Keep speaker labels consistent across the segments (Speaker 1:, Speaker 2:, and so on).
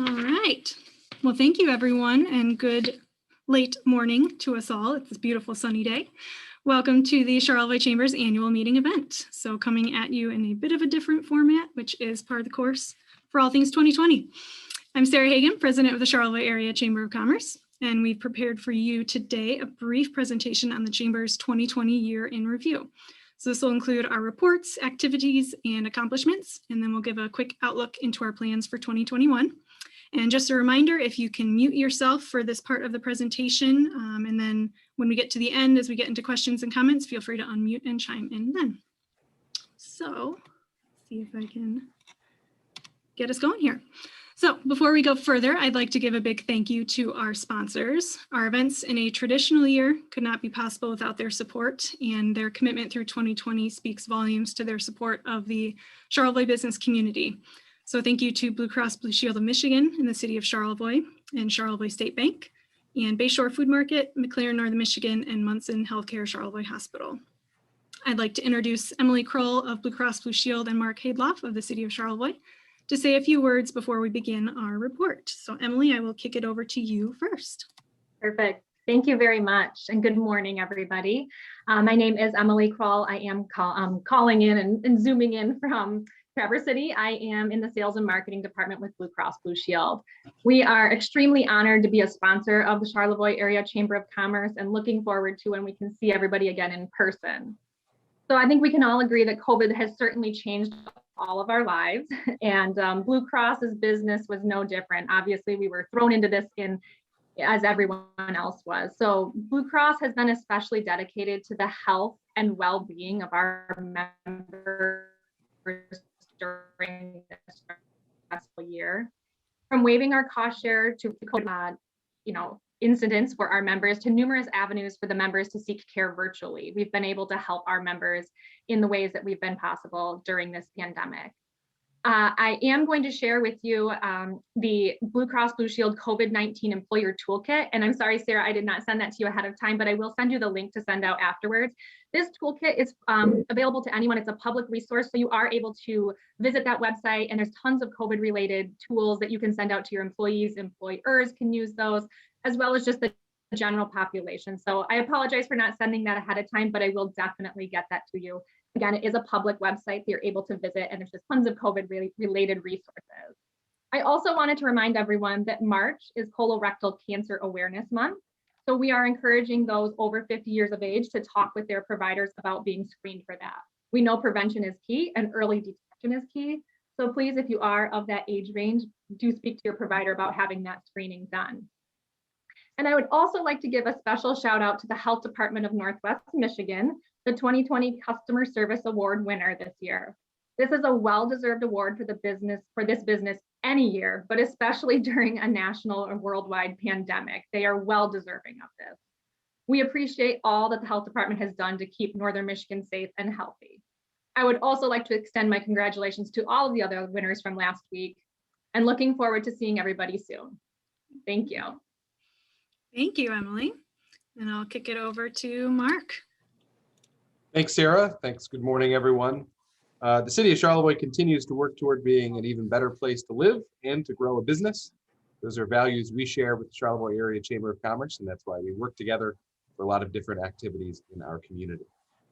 Speaker 1: All right. Well, thank you, everyone, and good late morning to us all. It's a beautiful sunny day. Welcome to the Charlevoix Chamber's annual meeting event. So coming at you in a bit of a different format, which is part of the course for all things 2020. I'm Sarah Hagan, president of the Charlevoix Area Chamber of Commerce, and we've prepared for you today a brief presentation on the Chamber's 2020 year in review. So this will include our reports, activities, and accomplishments, and then we'll give a quick outlook into our plans for 2021. And just a reminder, if you can mute yourself for this part of the presentation, and then when we get to the end, as we get into questions and comments, feel free to unmute and chime in then. So, see if I can get us going here. So before we go further, I'd like to give a big thank you to our sponsors. Our events in a traditional year could not be possible without their support, and their commitment through 2020 speaks volumes to their support of the Charlevoix business community. So thank you to Blue Cross Blue Shield of Michigan in the city of Charlevoix and Charlevoix State Bank, and Bayshore Food Market, McLaren Northern Michigan, and Munson Healthcare Charlevoix Hospital. I'd like to introduce Emily Kroll of Blue Cross Blue Shield and Mark Haidloff of the city of Charlevoix to say a few words before we begin our report. So Emily, I will kick it over to you first.
Speaker 2: Perfect. Thank you very much. And good morning, everybody. My name is Emily Kroll. I am calling in and zooming in from Traverse City. I am in the sales and marketing department with Blue Cross Blue Shield. We are extremely honored to be a sponsor of the Charlevoix Area Chamber of Commerce and looking forward to when we can see everybody again in person. So I think we can all agree that COVID has certainly changed all of our lives, and Blue Cross's business was no different. Obviously, we were thrown into this as everyone else was. So Blue Cross has been especially dedicated to the health and well-being of our members during this stressful year. From waiving our cost share to incidents for our members to numerous avenues for the members to seek care virtually, we've been able to help our members in the ways that we've been possible during this pandemic. I am going to share with you the Blue Cross Blue Shield COVID-19 Employer Toolkit. And I'm sorry, Sarah, I did not send that to you ahead of time, but I will send you the link to send out afterwards. This toolkit is available to anyone. It's a public resource, so you are able to visit that website, and there's tons of COVID-related tools that you can send out to your employees. Employers can use those, as well as just the general population. So I apologize for not sending that ahead of time, but I will definitely get that to you. Again, it is a public website that you're able to visit, and there's just tons of COVID-related resources. I also wanted to remind everyone that March is Colorectal Cancer Awareness Month. So we are encouraging those over 50 years of age to talk with their providers about being screened for that. We know prevention is key and early detection is key. So please, if you are of that age range, do speak to your provider about having that screening done. And I would also like to give a special shout out to the Health Department of Northwest Michigan, the 2020 Customer Service Award winner this year. This is a well-deserved award for this business any year, but especially during a national or worldwide pandemic. They are well deserving of this. We appreciate all that the Health Department has done to keep Northern Michigan safe and healthy. I would also like to extend my congratulations to all of the other winners from last week, and looking forward to seeing everybody soon. Thank you.
Speaker 1: Thank you, Emily. And I'll kick it over to Mark.
Speaker 3: Thanks, Sarah. Thanks. Good morning, everyone. The city of Charlevoix continues to work toward being an even better place to live and to grow a business. Those are values we share with the Charlevoix Area Chamber of Commerce, and that's why we work together for a lot of different activities in our community.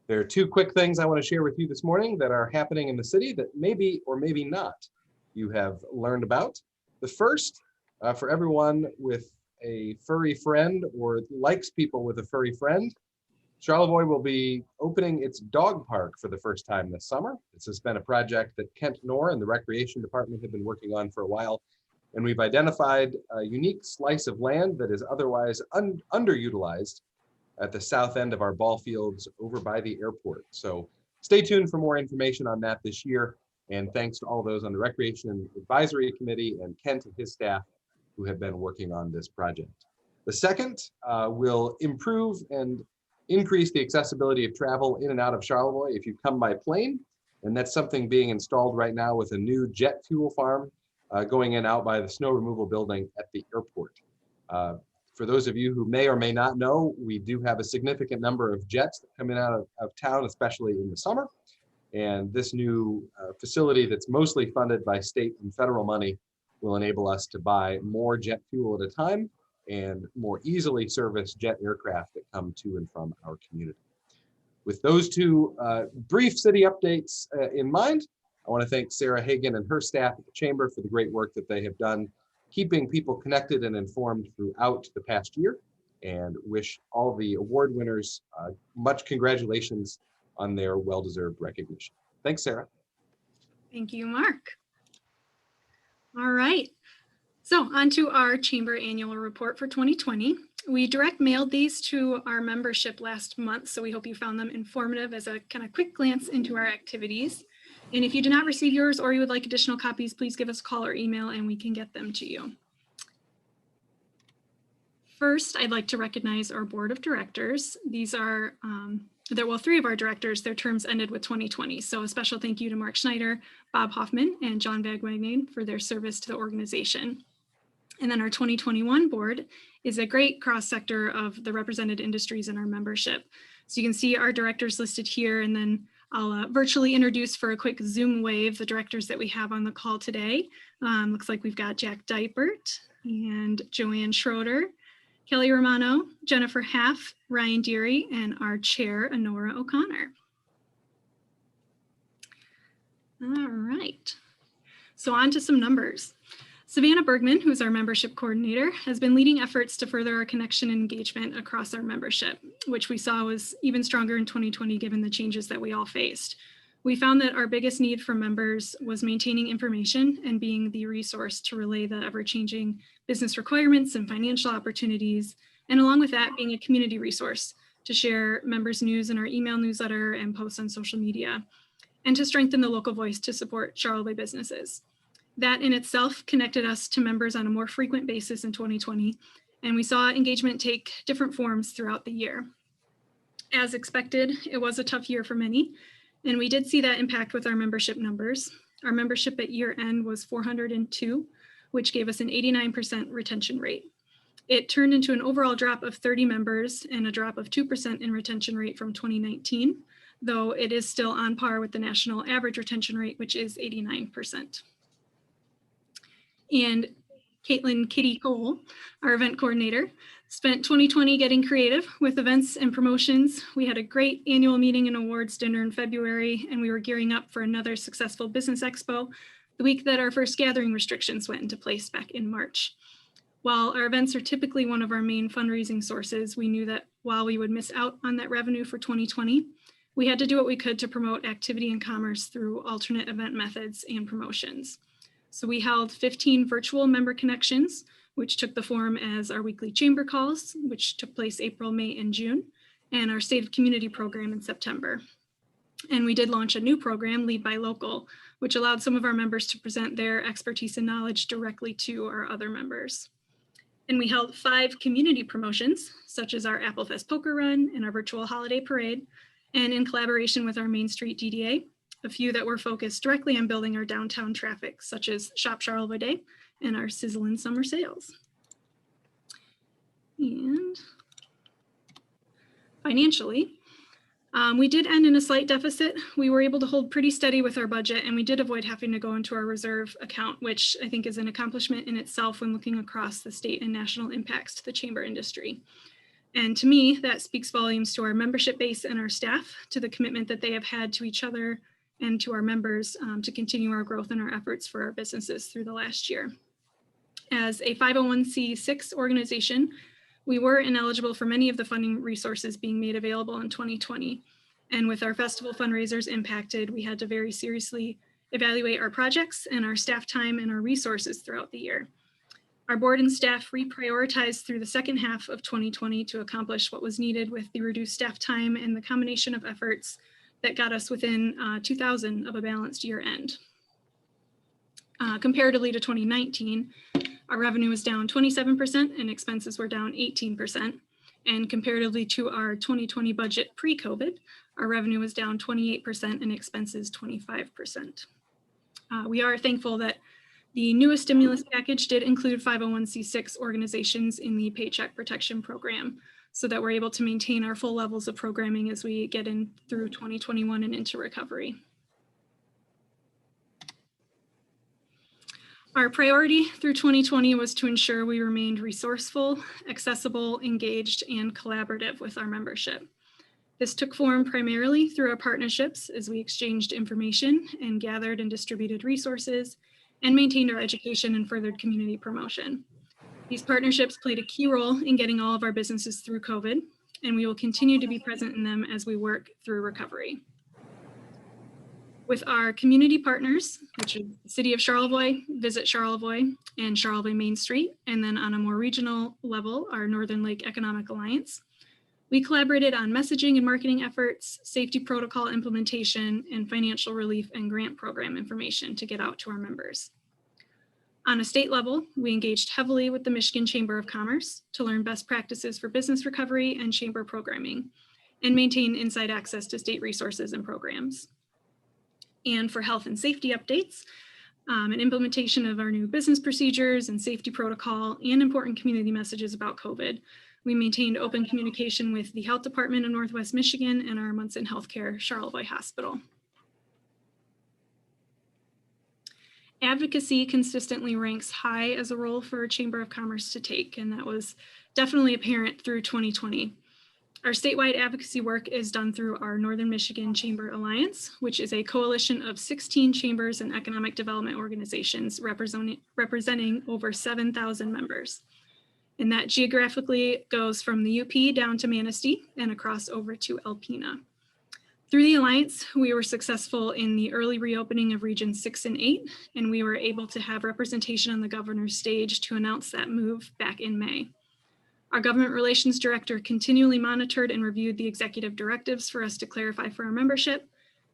Speaker 3: There are two quick things I want to share with you this morning that are happening in the city that maybe or maybe not you have learned about. The first, for everyone with a furry friend or likes people with a furry friend, Charlevoix will be opening its dog park for the first time this summer. This has been a project that Kent Knorr and the Recreation Department have been working on for a while, and we've identified a unique slice of land that is otherwise underutilized at the south end of our ball fields over by the airport. So stay tuned for more information on that this year, and thanks to all those on the Recreation Advisory Committee and Kent and his staff who have been working on this project. The second will improve and increase the accessibility of travel in and out of Charlevoix if you come by plane. And that's something being installed right now with a new jet fuel farm going in out by the snow removal building at the airport. For those of you who may or may not know, we do have a significant number of jets that come in out of town, especially in the summer. And this new facility that's mostly funded by state and federal money will enable us to buy more jet fuel at a time and more easily service jet aircraft that come to and from our community. With those two brief city updates in mind, I want to thank Sarah Hagan and her staff at the Chamber for the great work that they have done, keeping people connected and informed throughout the past year, and wish all the award winners much congratulations on their well-deserved recognition. Thanks, Sarah.
Speaker 1: Thank you, Mark. All right. So on to our Chamber annual report for 2020. We direct mailed these to our membership last month, so we hope you found them informative as a kind of quick glance into our activities. And if you did not receive yours or you would like additional copies, please give us a call or email and we can get them to you. First, I'd like to recognize our board of directors. These are, three of our directors, their terms ended with 2020. So a special thank you to Mark Schneider, Bob Hoffman, and John Vagwagnen for their service to the organization. And then our 2021 board is a great cross-sector of the represented industries in our membership. So you can see our directors listed here, and then I'll virtually introduce for a quick Zoom wave the directors that we have on the call today. Looks like we've got Jack Dipert and Joanne Schroeder, Kelly Romano, Jennifer Haff, Ryan Deary, and our chair, Honora O'Connor. All right, so on to some numbers. Savannah Bergman, who's our membership coordinator, has been leading efforts to further our connection and engagement across our membership, which we saw was even stronger in 2020 given the changes that we all faced. We found that our biggest need for members was maintaining information and being the resource to relay the ever-changing business requirements and financial opportunities, and along with that, being a community resource to share members' news in our email newsletter and posts on social media, and to strengthen the local voice to support Charlevoix businesses. That in itself connected us to members on a more frequent basis in 2020, and we saw engagement take different forms throughout the year. As expected, it was a tough year for many, and we did see that impact with our membership numbers. Our membership at year end was 402, which gave us an 89% retention rate. It turned into an overall drop of 30 members and a drop of 2% in retention rate from 2019, though it is still on par with the national average retention rate, which is 89%. And Caitlin Kitty Cole, our event coordinator, spent 2020 getting creative with events and promotions. We had a great annual meeting and awards dinner in February, and we were gearing up for another successful business expo the week that our first gathering restrictions went into place back in March. While our events are typically one of our main fundraising sources, we knew that while we would miss out on that revenue for 2020, we had to do what we could to promote activity and commerce through alternate event methods and promotions. So we held 15 virtual member connections, which took the form as our weekly chamber calls, which took place April, May, and June, and our State of Community program in September. And we did launch a new program, Lead by Local, which allowed some of our members to present their expertise and knowledge directly to our other members. And we held 5 community promotions, such as our Applefest Poker Run and our virtual holiday parade, and in collaboration with our Main Street DDA, a few that were focused directly on building our downtown traffic, such as Shop Charlevoix Day and our Sizzlin' Summer Sales. And financially, we did end in a slight deficit. We were able to hold pretty steady with our budget, and we did avoid having to go into our reserve account, which I think is an accomplishment in itself when looking across the state and national impacts to the chamber industry. And to me, that speaks volumes to our membership base and our staff, to the commitment that they have had to each other and to our members to continue our growth and our efforts for our businesses through the last year. As a 501c6 organization, we were ineligible for many of the funding resources being made available in 2020. And with our festival fundraisers impacted, we had to very seriously evaluate our projects and our staff time and our resources throughout the year. Our board and staff reprioritized through the second half of 2020 to accomplish what was needed with the reduced staff time and the combination of efforts that got us within 2,000 of a balanced year end. Comparatively to 2019, our revenue was down 27% and expenses were down 18%. And comparatively to our 2020 budget pre-COVID, our revenue was down 28% and expenses 25%. We are thankful that the newest stimulus package did include 501c6 organizations in the Paycheck Protection Program, so that we're able to maintain our full levels of programming as we get in through 2021 and into recovery. Our priority through 2020 was to ensure we remained resourceful, accessible, engaged, and collaborative with our membership. This took form primarily through our partnerships as we exchanged information and gathered and distributed resources and maintained our education and furthered community promotion. These partnerships played a key role in getting all of our businesses through COVID, and we will continue to be present in them as we work through recovery. With our community partners, which is the City of Charlevoix, Visit Charlevoix, and Charlevoix Main Street, and then on a more regional level, our Northern Lake Economic Alliance, we collaborated on messaging and marketing efforts, safety protocol implementation, and financial relief and grant program information to get out to our members. On a state level, we engaged heavily with the Michigan Chamber of Commerce to learn best practices for business recovery and chamber programming, and maintain inside access to state resources and programs. And for health and safety updates, and implementation of our new business procedures and safety protocol and important community messages about COVID, we maintained open communication with the Health Department of Northwest Michigan and our Munson Healthcare Charlevoix Hospital. Advocacy consistently ranks high as a role for a Chamber of Commerce to take, and that was definitely apparent through 2020. Our statewide advocacy work is done through our Northern Michigan Chamber Alliance, which is a coalition of 16 chambers and economic development organizations representing over 7,000 members. And that geographically goes from the UP down to Manistee and across over to Alpena. Through the Alliance, we were successful in the early reopening of Regions 6 and 8, and we were able to have representation on the governor's stage to announce that move back in May. Our government relations director continually monitored and reviewed the executive directives for us to clarify for our membership,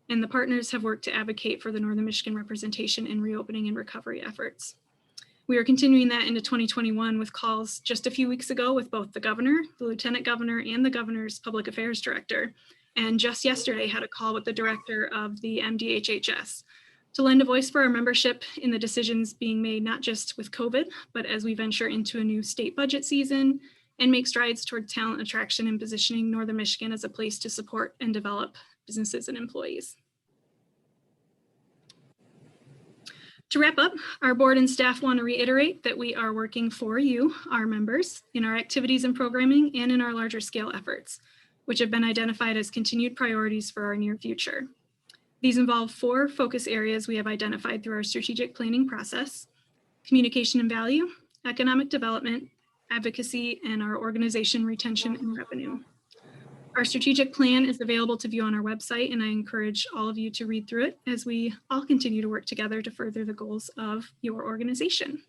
Speaker 1: and the partners have worked to advocate for the Northern Michigan representation in reopening and recovery efforts. We are continuing that into 2021 with calls just a few weeks ago with both the governor, the lieutenant governor, and the governor's public affairs director. And just yesterday had a call with the director of the MDHHS to lend a voice for our membership in the decisions being made, not just with COVID, but as we venture into a new state budget season and make strides toward talent attraction and positioning Northern Michigan as a place to support and develop businesses and employees. To wrap up, our board and staff want to reiterate that we are working for you, our members, in our activities and programming and in our larger scale efforts, which have been identified as continued priorities for our near future. These involve 4 focus areas we have identified through our strategic planning process: communication and value, economic development, advocacy, and our organization retention and revenue. Our strategic plan is available to view on our website, and I encourage all of you to read through it as we all continue to work together to further the goals of your organization.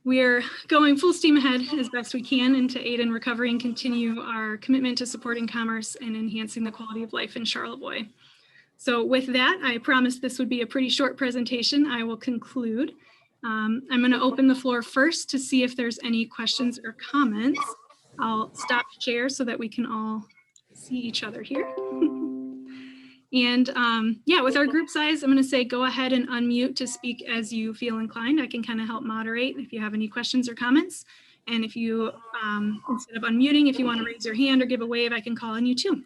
Speaker 1: We're going full steam ahead as best we can into aid in recovery and continue our commitment to supporting commerce and enhancing the quality of life in Charlevoix. So with that, I promised this would be a pretty short presentation. I will conclude. I'm going to open the floor first to see if there's any questions or comments. I'll stop share so that we can all see each other here. And yeah, with our group size, I'm going to say go ahead and unmute to speak as you feel inclined. I can kind of help moderate if you have any questions or comments. And if you, instead of unmuting, if you want to raise your hand or give a wave, I can call on you too.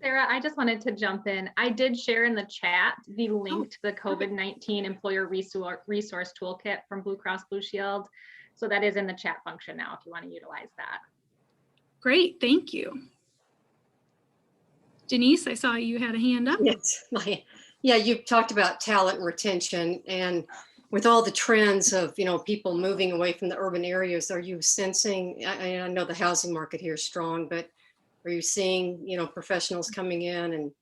Speaker 2: Sarah, I just wanted to jump in. I did share in the chat the link to the COVID-19 Employer Resource Toolkit from Blue Cross Blue Shield. So that is in the chat function now if you want to utilize that.
Speaker 1: Great, thank you. Denise, I saw you had a hand up.
Speaker 4: Yes, yeah, you talked about talent retention, and with all the trends of, you know, people moving away from the urban areas, are you sensing, I know the housing market here is strong, but are you seeing, you know, professionals coming in and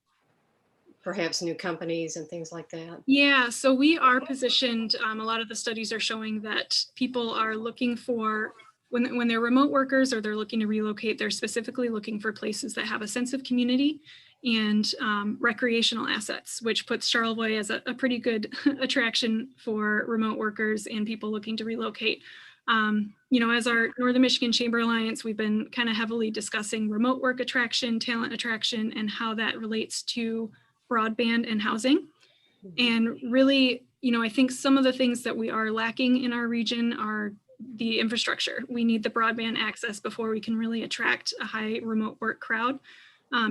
Speaker 4: perhaps new companies and things like that?
Speaker 1: Yeah, so we are positioned, a lot of the studies are showing that people are looking for, when they're remote workers or they're looking to relocate, they're specifically looking for places that have a sense of community and recreational assets, which puts Charlevoix as a pretty good attraction for remote workers and people looking to relocate. You know, as our Northern Michigan Chamber Alliance, we've been kind of heavily discussing remote work attraction, talent attraction, and how that relates to broadband and housing. And really, you know, I think some of the things that we are lacking in our region are the infrastructure. We need the broadband access before we can really attract a high remote work crowd.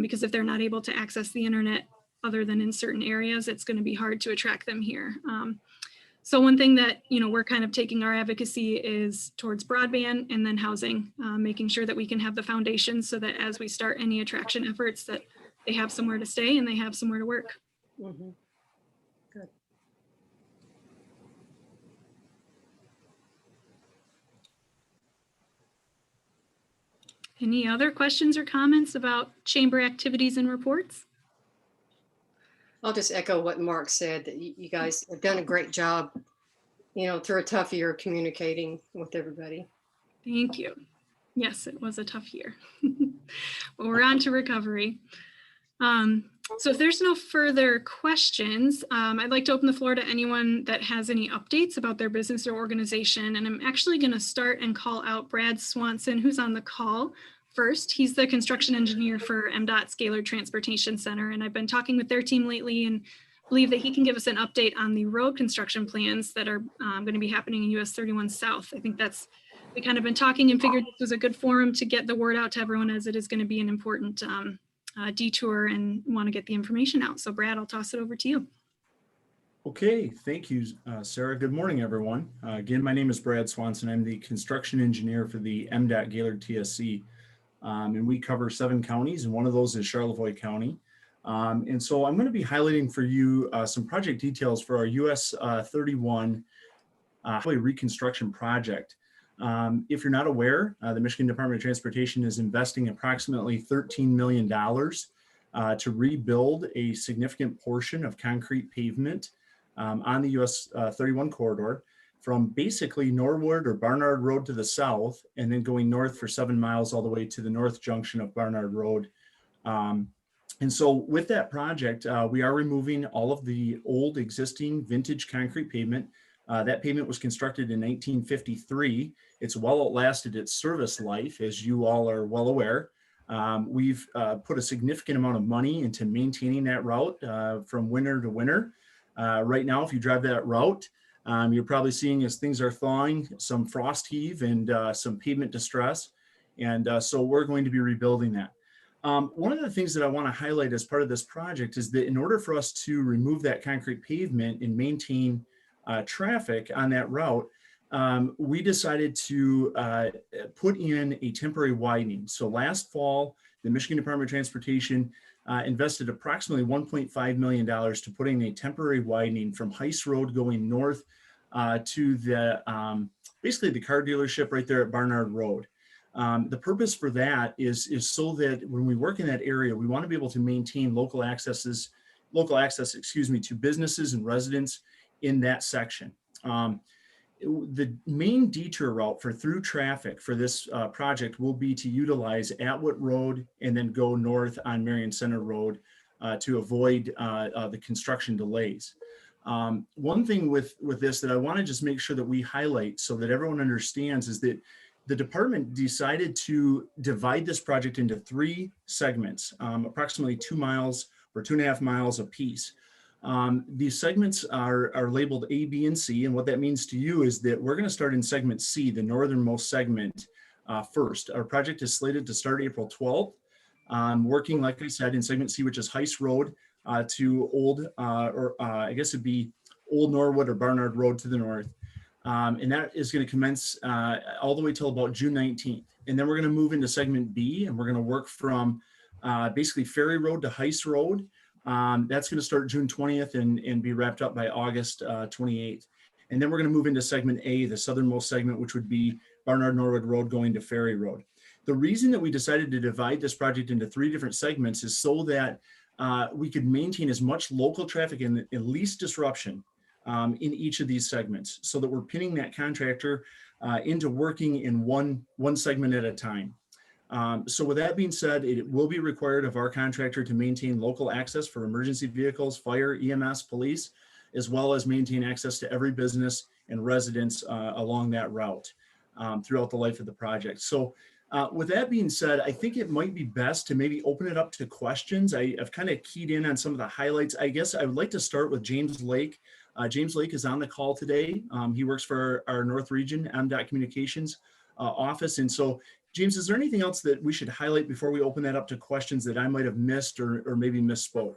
Speaker 1: because if they're not able to access the internet other than in certain areas, it's going to be hard to attract them here. So one thing that, we're kind of taking our advocacy is towards broadband and then housing, making sure that we can have the foundation so that as we start any attraction efforts, that they have somewhere to stay and they have somewhere to work.
Speaker 4: Mhm. Good.
Speaker 1: Any other questions or comments about chamber activities and reports?
Speaker 4: I'll just echo what Mark said, that you guys have done a great job, through a tough year communicating with everybody.
Speaker 1: Thank you. Yes, it was a tough year. But we're on to recovery. So if there's no further questions, I'd like to open the floor to anyone that has any updates about their business or organization. And I'm actually going to start and call out Brad Swanson, who's on the call first. He's the construction engineer for MDOT's Gaylord Transportation Center. And I've been talking with their team lately and believe that he can give us an update on the road construction plans that are going to be happening in US 31 South. I think we kind of been talking and figured this was a good forum to get the word out to everyone, as it is going to be an important detour and want to get the information out. So Brad, I'll toss it over to you.
Speaker 5: Okay, thank you, Sarah. Good morning, everyone. Again, my name is Brad Swanson. I'm the construction engineer for the MDOT Gaylord TSC. And we cover 7 counties, and one of those is Charlevoix County. And so I'm going to be highlighting for you some project details for our US 31 highway reconstruction project. If you're not aware, the Michigan Department of Transportation is investing approximately $13 million to rebuild a significant portion of concrete pavement on the US 31 corridor from basically Norwood or Barnard Road to the south, and then going north for 7 miles all the way to the north junction of Barnard Road. And so with that project, we are removing all of the old existing vintage concrete pavement. That pavement was constructed in 1953. It's well outlasted its service life, as you all are well aware. We've put a significant amount of money into maintaining that route from winter to winter. Right now, if you drive that route, you're probably seeing, as things are thawing, some frost heave and some pavement distress. And so we're going to be rebuilding that. One of the things that I want to highlight as part of this project is that in order for us to remove that concrete pavement and maintain traffic on that route, we decided to put in a temporary widening. So last fall, the Michigan Department of Transportation invested approximately $1.5 million to put in a temporary widening from Heiss Road going north to the basically the car dealership right there at Barnard Road. The purpose for that is so that when we work in that area, we want to be able to maintain local access, to businesses and residents in that section. The main detour route for through traffic for this project will be to utilize Atwood Road and then go north on Marion Center Road to avoid the construction delays. One thing with this that I want to just make sure that we highlight so that everyone understands is that the department decided to divide this project into 3 segments, approximately 2 miles or 2.5 miles apiece. These segments are labeled A, B, and C, and what that means to you is that we're going to start in segment C, the northernmost segment, first. Our project is slated to start April 12th, working, like I said, in segment C, which is Heiss Road to Old, I guess it'd be Old Norwood or Barnard Road to the north. And that is going to commence all the way till about June 19th. And then we're going to move into segment B, and we're going to work from basically Ferry Road to Heiss Road. That's going to start June 20th and be wrapped up by August 28th. And then we're going to move into segment A, the southernmost segment, which would be Barnard Norwood Road going to Ferry Road. The reason that we decided to divide this project into 3 different segments is so that we could maintain as much local traffic and least disruption in each of these segments, so that we're pinning that contractor into working in one segment at a time. So with that being said, it will be required of our contractor to maintain local access for emergency vehicles, fire, EMS, police, as well as maintain access to every business and residents along that route throughout the life of the project. So with that being said, I think it might be best to maybe open it up to questions. I've kind of keyed in on some of the highlights. I guess I would like to start with James Lake. James Lake is on the call today. He works for our North Region MDOT Communications office. And so James, is there anything else that we should highlight before we open that up to questions that I might have missed or maybe misspoke?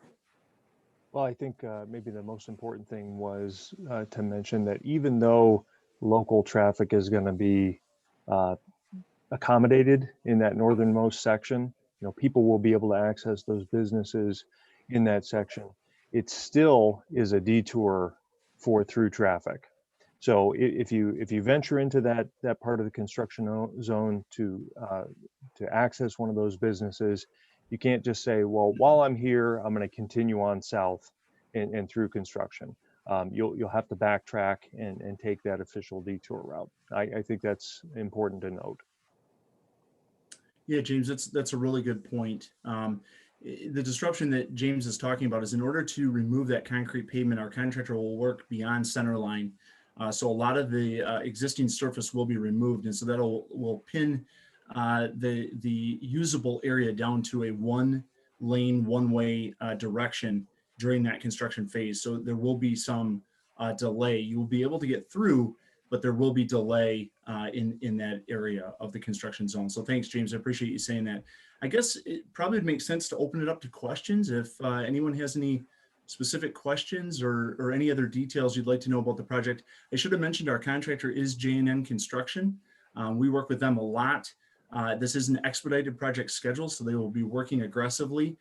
Speaker 6: Well, I think maybe the most important thing was to mention that even though local traffic is going to be uh, accommodated in that northernmost section, people will be able to access those businesses in that section. It still is a detour for through traffic. So if you venture into that part of the construction zone to access one of those businesses, you can't just say, well, while I'm here, I'm going to continue on south and through construction. You'll have to backtrack and take that official detour route. I think that's important to note.
Speaker 5: Yeah, James, that's a really good point. The disruption that James is talking about is in order to remove that concrete pavement, our contractor will work beyond center line. So a lot of the existing surface will be removed, and so that will pin the usable area down to a one lane, one way direction during that construction phase. So there will be some delay. You will be able to get through, but there will be delay in that area of the construction zone. So thanks, James. I appreciate you saying that. I guess it probably would make sense to open it up to questions. If anyone has any specific questions or any other details you'd like to know about the project. I should have mentioned our contractor is J&N Construction. We work with them a lot. This is an expedited project schedule, so they will be working aggressively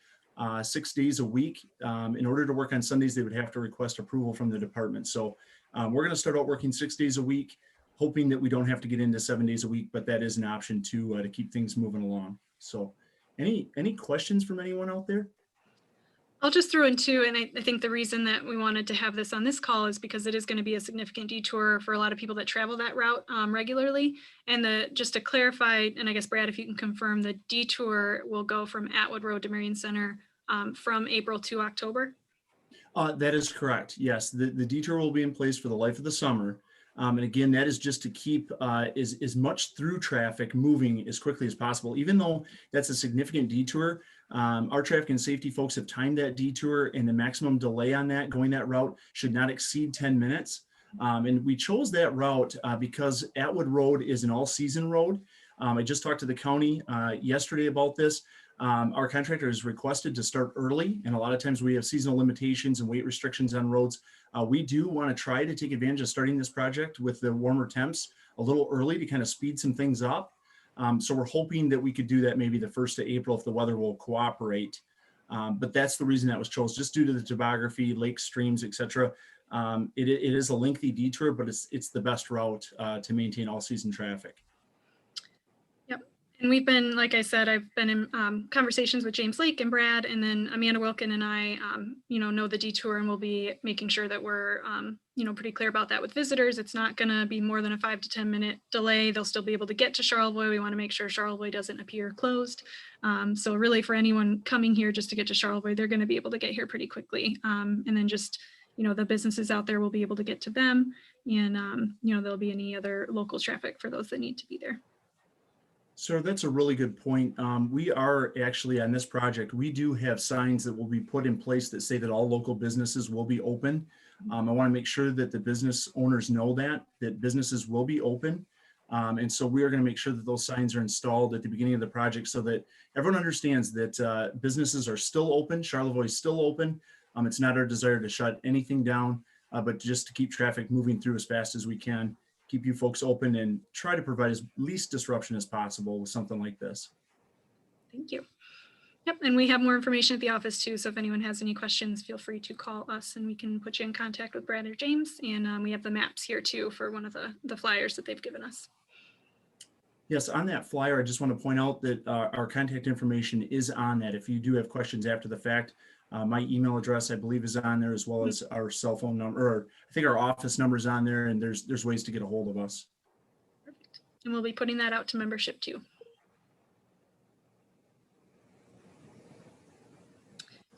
Speaker 5: 6 days a week. In order to work on Sundays, they would have to request approval from the department. So we're going to start out working 6 days a week, hoping that we don't have to get into 7 days a week, but that is an option to keep things moving along. So any questions from anyone out there?
Speaker 1: I'll just throw in two, and I think the reason that we wanted to have this on this call is because it is going to be a significant detour for a lot of people that travel that route regularly. And just to clarify, and I guess Brad, if you can confirm, the detour will go from Atwood Road to Marion Center from April to October.
Speaker 5: That is correct. Yes, the detour will be in place for the life of the summer. And again, that is just to keep as much through traffic moving as quickly as possible. Even though that's a significant detour, our traffic and safety folks have timed that detour, and the maximum delay on that going that route should not exceed 10 minutes. And we chose that route because Atwood Road is an all-season road. I just talked to the county yesterday about this. Our contractor has requested to start early, and a lot of times we have seasonal limitations and weight restrictions on roads. We do want to try to take advantage of starting this project with the warmer temps a little early to kind of speed some things up. So we're hoping that we could do that maybe the 1st of April if the weather will cooperate. But that's the reason that was chosen, just due to the topography, lakes, streams, etc. It is a lengthy detour, but it's the best route to maintain all season traffic.
Speaker 1: And we've been, like I said, I've been in conversations with James Lake and Brad, and then Amanda Wilkin and I, know the detour, and we'll be making sure that we're, pretty clear about that with visitors. It's not going to be more than a 5 to 10 minute delay. They'll still be able to get to Charlevoix. We want to make sure Charlevoix doesn't appear closed. So really, for anyone coming here just to get to Charlevoix, they're going to be able to get here pretty quickly. And then just, the businesses out there will be able to get to them, and, there'll be any other local traffic for those that need to be there.
Speaker 5: Sir, that's a really good point. We are actually on this project, we do have signs that will be put in place that say that all local businesses will be open. I want to make sure that the business owners know that businesses will be open. And so we are going to make sure that those signs are installed at the beginning of the project so that everyone understands that businesses are still open. Charlevoix is still open. It's not our desire to shut anything down, but just to keep traffic moving through as fast as we can. Keep you folks open and try to provide as least disruption as possible with something like this.
Speaker 1: Thank you. Yep, and we have more information at the office too, so if anyone has any questions, feel free to call us and we can put you in contact with Brad or James. And we have the maps here too for one of the flyers that they've given us.
Speaker 5: Yes, on that flyer, I just want to point out that our contact information is on that. If you do have questions after the fact, my email address, I believe, is on there, as well as our cell phone number, or I think our office number is on there, and there's ways to get a hold of us.
Speaker 1: Perfect. And we'll be putting that out to membership too.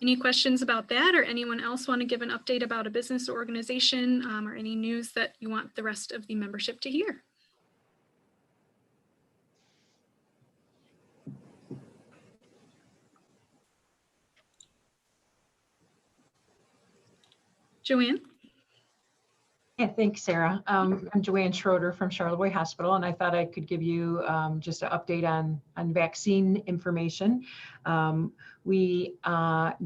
Speaker 1: Any questions about that, or anyone else want to give an update about a business or organization, or any news that you want the rest of the membership to hear? Joanne?
Speaker 7: Yeah, thanks, Sarah. I'm Joanne Schroeder from Charlevoix Hospital, and I thought I could give you just an update on vaccine information. We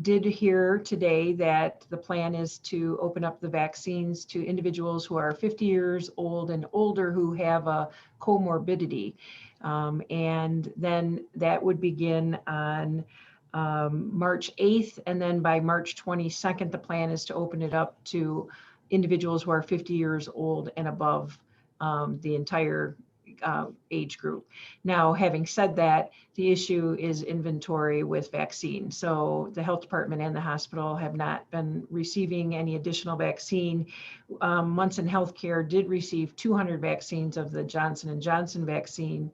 Speaker 7: did hear today that the plan is to open up the vaccines to individuals who are 50 years old and older who have a comorbidity. And then that would begin on March 8th, and then by March 22nd, the plan is to open it up to individuals who are 50 years old and above, the entire age group. Now, having said that, the issue is inventory with vaccine. So the health department and the hospital have not been receiving any additional vaccine. Munson Healthcare did receive 200 vaccines of the Johnson & Johnson vaccine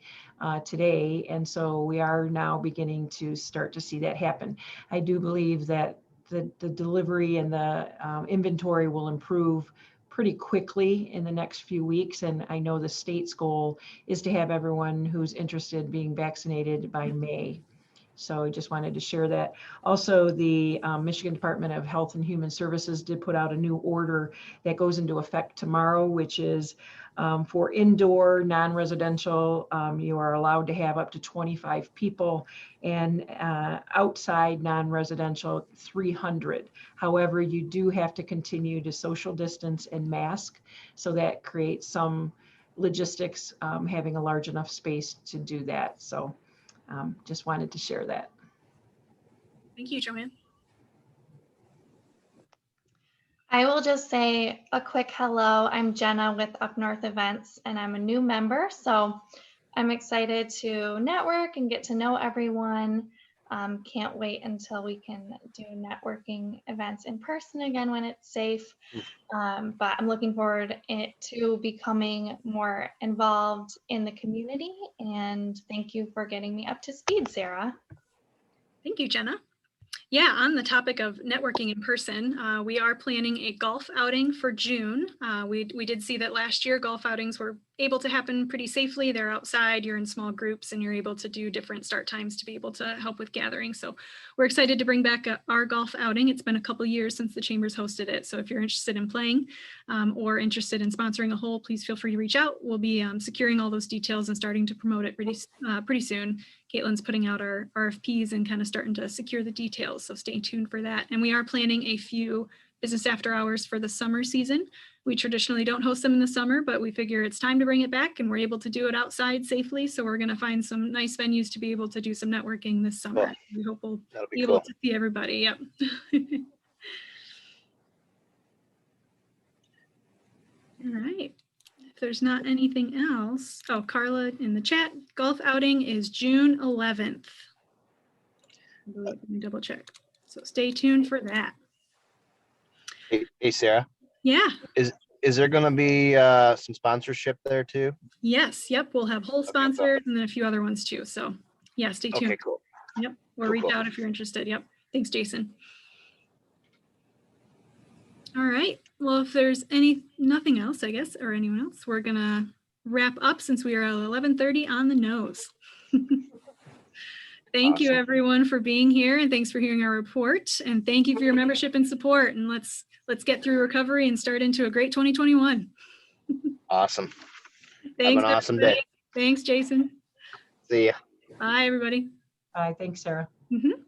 Speaker 7: today. And so we are now beginning to start to see that happen. I do believe that the delivery and the inventory will improve pretty quickly in the next few weeks. And I know the state's goal is to have everyone who's interested being vaccinated by May. So I just wanted to share that. Also, the Michigan Department of Health and Human Services did put out a new order that goes into effect tomorrow, which is for indoor non-residential, you are allowed to have up to 25 people, and outside non-residential 300. However, you do have to continue to social distance and mask. So that creates some logistics, having a large enough space to do that. So just wanted to share that.
Speaker 1: Thank you, Joanne.
Speaker 8: I will just say a quick hello. I'm Jenna with Up North Events, and I'm a new member. So I'm excited to network and get to know everyone. Can't wait until we can do networking events in person again when it's safe. But I'm looking forward to becoming more involved in the community. And thank you for getting me up to speed, Sarah.
Speaker 1: Thank you, Jenna. Yeah, on the topic of networking in person, we are planning a golf outing for June. We did see that last year golf outings were able to happen pretty safely. They're outside, you're in small groups, and you're able to do different start times to be able to help with gatherings. So we're excited to bring back our golf outing. It's been a couple years since the Chambers hosted it. So if you're interested in playing or interested in sponsoring a hole, please feel free to reach out. We'll be securing all those details and starting to promote it pretty soon. Caitlin's putting out our RFPs and kind of starting to secure the details. So stay tuned for that. And we are planning a few business after hours for the summer season. We traditionally don't host them in the summer, but we figure it's time to bring it back, and we're able to do it outside safely. So we're going to find some nice venues to be able to do some networking this summer.
Speaker 9: Cool.
Speaker 1: We hope we'll
Speaker 9: That'll
Speaker 1: be
Speaker 9: be
Speaker 1: able
Speaker 9: cool.
Speaker 1: to see everybody. Yep. All right. If there's not anything else, oh, Carla in the chat, golf outing is June 11th. Let me double check. So stay tuned for that.
Speaker 9: Hey, Sarah,
Speaker 1: Yeah.
Speaker 9: is there going to be some sponsorship there too?
Speaker 1: Yes. Yep. We'll have whole
Speaker 9: Okay,
Speaker 1: sponsors and then a few other ones too. So yeah, stay tuned.
Speaker 9: Okay, cool.
Speaker 1: Yep. Or
Speaker 9: Cool,
Speaker 1: reach
Speaker 9: cool.
Speaker 1: out if you're interested. Yep. Thanks, Jason. All right. Well, if there's nothing else, I guess, or anyone else, we're going to wrap up since we are at 11:30 on the nose. Thank you,
Speaker 9: Awesome.
Speaker 1: everyone, for being here, and thanks for hearing our report. And thank you for your membership and support. And let's get through recovery and start into a great 2021.
Speaker 9: Awesome.
Speaker 1: Thanks,
Speaker 9: Have an awesome
Speaker 1: everybody.
Speaker 9: day.
Speaker 1: Thanks, Jason.
Speaker 9: See ya.
Speaker 1: Bye, everybody.
Speaker 7: Bye. Thanks, Sarah.
Speaker 1: Mhm.